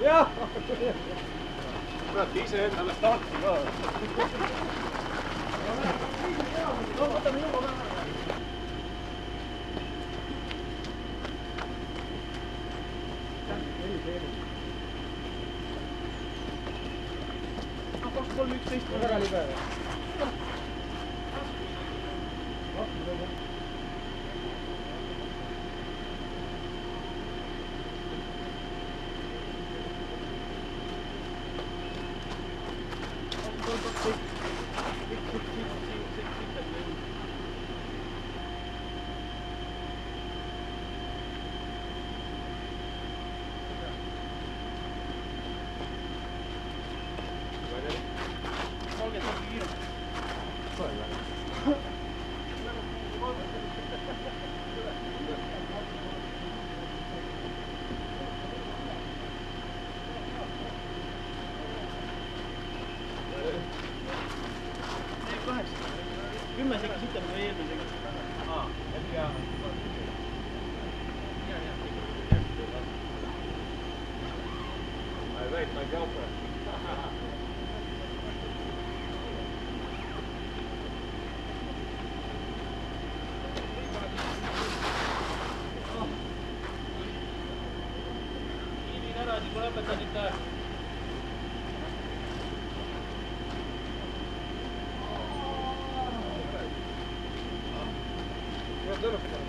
jah. kurat, ise endale starti ka. no võtame juba ka. no 2-3-11 väga libe. Kümme sekka sitem või eelmisega? Et pea. I wait my girlfriend. Iibin ära, siis kui lõpetasite. Lõpetada.